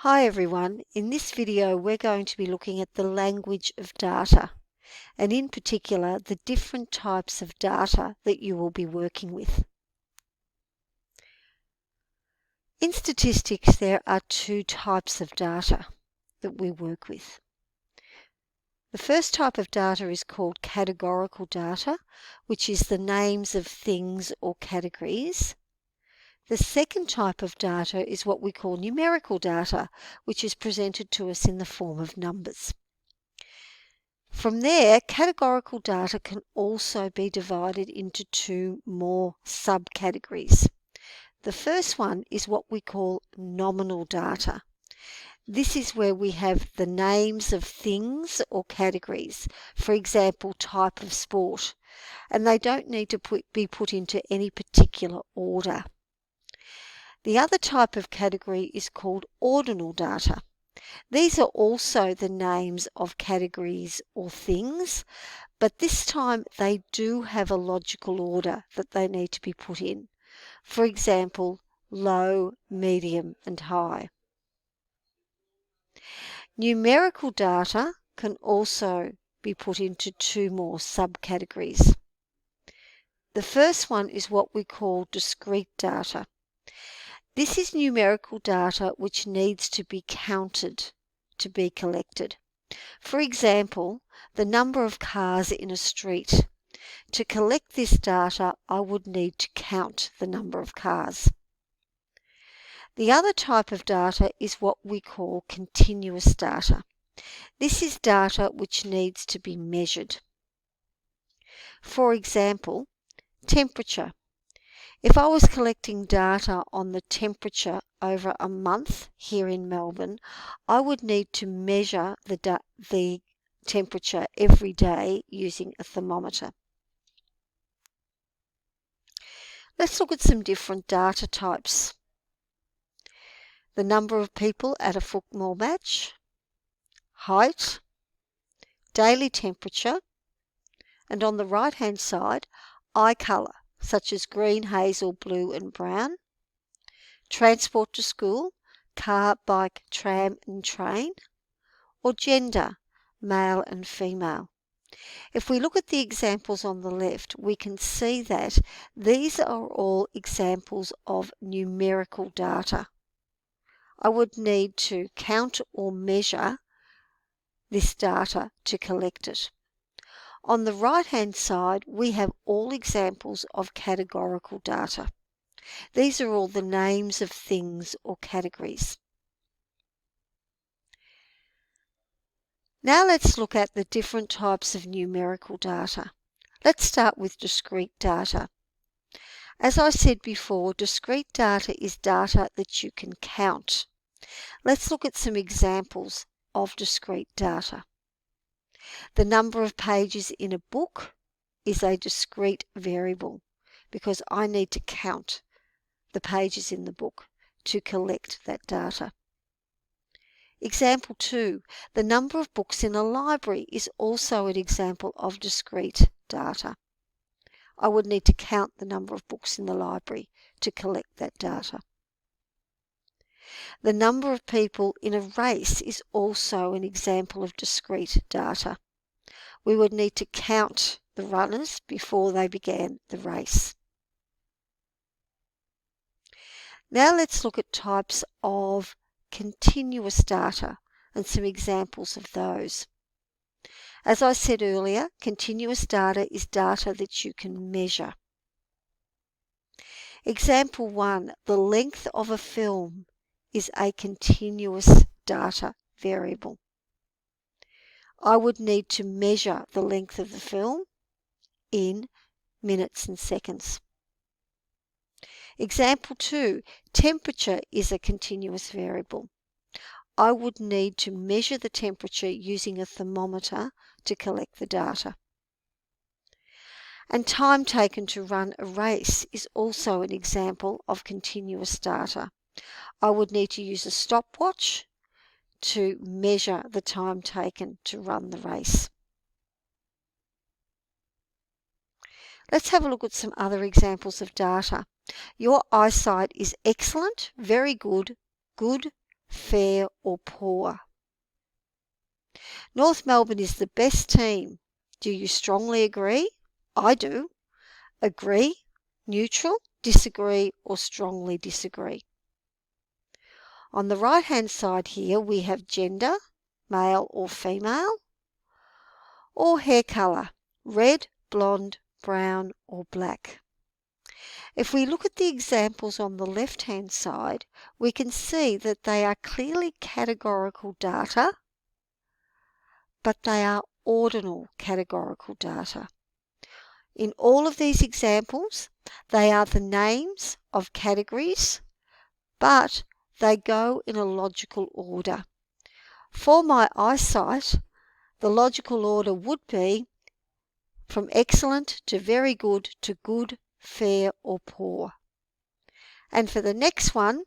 Hi everyone, in this video we're going to be looking at the language of data, and in particular the different types of data that you will be working with. In statistics there are two types of data that we work with. The first type of data is called categorical data, which is the names of things or categories. The second type of data is what we call numerical data, which is presented to us in the form of numbers. From there, categorical data can also be divided into two more subcategories. The first one is what we call nominal data. This is where we have the names of things or categories, for example, type of sport, and they don't need to be put into any particular order. The other type of category is called ordinal data. These are also the names of categories or things, but this time they do have a logical order that they need to be put in. For example, low, medium, and high. Numerical data can also be put into two more subcategories. The first one is what we call discrete data. This is numerical data which needs to be counted to be collected. For example, the number of cars in a street. To collect this data, I would need to count the number of cars. The other type of data is what we call continuous data. This is data which needs to be measured. For example, temperature. If I was collecting data on the temperature over a month here in Melbourne, I would need to measure the temperature every day using a thermometer. Let's look at some different data types. The number of people at a football match, height, daily temperature, and on the right-hand side, eye colour, such as green, hazel, blue and brown, transport to school, car, bike, tram and train, or gender, male and female. If we look at the examples on the left, we can see that these are all examples of numerical data. I would need to count or measure this data to collect it. On the right-hand side, we have all examples of categorical data. These are all the names of things or categories. Now let's look at the different types of numerical data. Let's start with discrete data. As I said before, discrete data is data that you can count. Let's look at some examples of discrete data. The number of pages in a book is a discrete variable because I need to count the pages in the book to collect that data. Example 2, the number of books in a library is also an example of discrete data. I would need to count the number of books in the library to collect that data. The number of people in a race is also an example of discrete data. We would need to count the runners before they began the race. Now let's look at types of continuous data and some examples of those. As I said earlier, continuous data is data that you can measure. Example 1, the length of a film is a continuous data variable. I would need to measure the length of the film in minutes and seconds. Example 2, temperature is a continuous variable. I would need to measure the temperature using a thermometer to collect the data. And time taken to run a race is also an example of continuous data. I would need to use a stopwatch to measure the time taken to run the race. Let's have a look at some other examples of data. Your eyesight is excellent, very good, good, fair or poor. North Melbourne is the best team. Do you strongly agree? I do. Agree, neutral, disagree, or strongly disagree. On the right-hand side here, we have gender, male or female, or hair colour, red, blonde, brown, or black. If we look at the examples on the left-hand side, we can see that they are clearly categorical data, but they are ordinal categorical data. In all of these examples, they are the names of categories, but they go in a logical order. For my eyesight, the logical order would be from excellent to very good to good, fair or poor. And for the next one,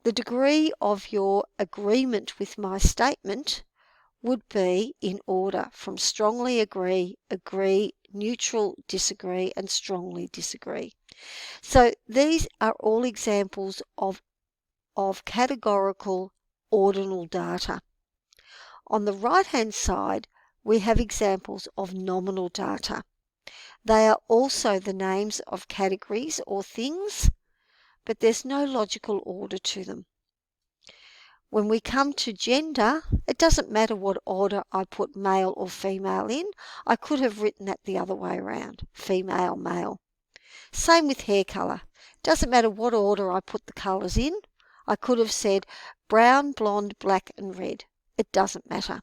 the degree of your agreement with my statement would be in order from strongly agree, agree, neutral, disagree, and strongly disagree. So these are all examples of categorical ordinal data. On the right-hand side, we have examples of nominal data. They are also the names of categories or things, but there's no logical order to them. When we come to gender, it doesn't matter what order I put male or female in. I could have written that the other way around, female, male. Same with hair colour. Doesn't matter what order I put the colours in. I could have said brown, blonde, black and red. It doesn't matter.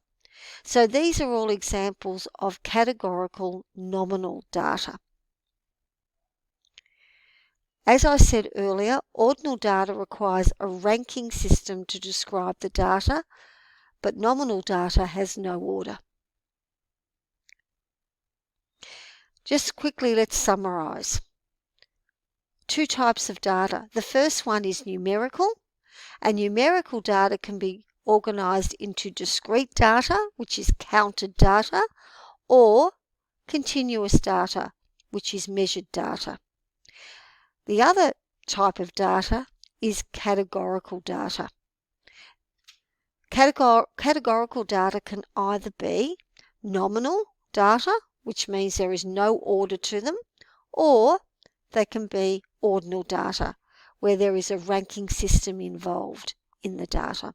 So these are all examples of categorical nominal data. As I said earlier, ordinal data requires a ranking system to describe the data, but nominal data has no order. Just quickly, let's summarise. Two types of data. The first one is numerical, and numerical data can be organised into discrete data, which is counted data, or continuous data, which is measured data. The other type of data is categorical data. Categorical data can either be nominal data, which means there is no order to them, or they can be ordinal data, where there is a ranking system involved in the data.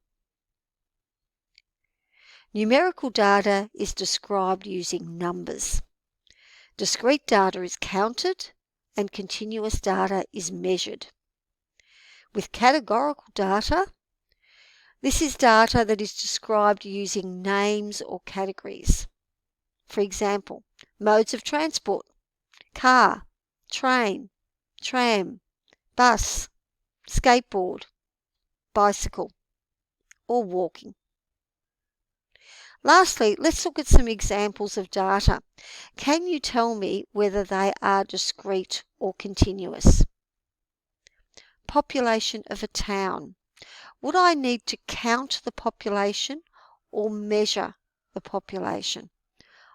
Numerical data is described using numbers. Discrete data is counted, and continuous data is measured. With categorical data, this is data that is described using names or categories. For example, modes of transport: car, train, tram, bus, skateboard, bicycle, or walking. Lastly, let's look at some examples of data. Can you tell me whether they are discrete or continuous? Population of a town. Would I need to count the population or measure the population?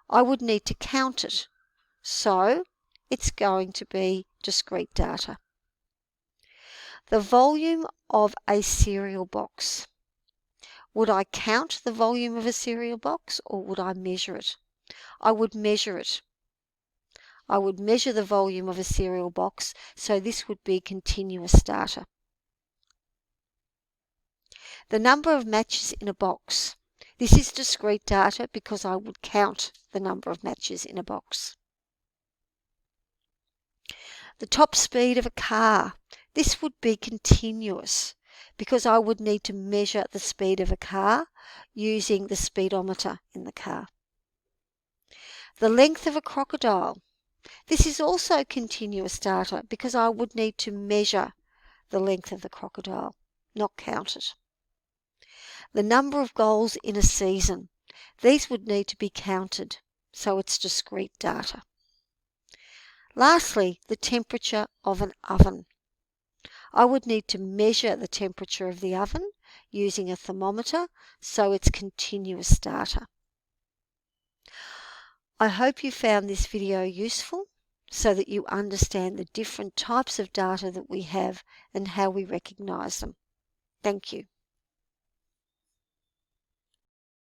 I would need to count it. So it's going to be discrete data. The volume of a cereal box. Would I count the volume of a cereal box or would I measure it? I would measure it. I would measure the volume of a cereal box, so this would be continuous data. The number of matches in a box. This is discrete data because I would count the number of matches in a box. The top speed of a car. This would be continuous because I would need to measure the speed of a car using the speedometer in the car. The length of a crocodile. This is also continuous data because I would need to measure the length of the crocodile, not count it. The number of goals in a season. These would need to be counted, so it's discrete data. Lastly, the temperature of an oven. I would need to measure the temperature of the oven using a thermometer, so it's continuous data. I hope you found this video useful so that you understand the different types of data that we have and how we recognise them. Thank you.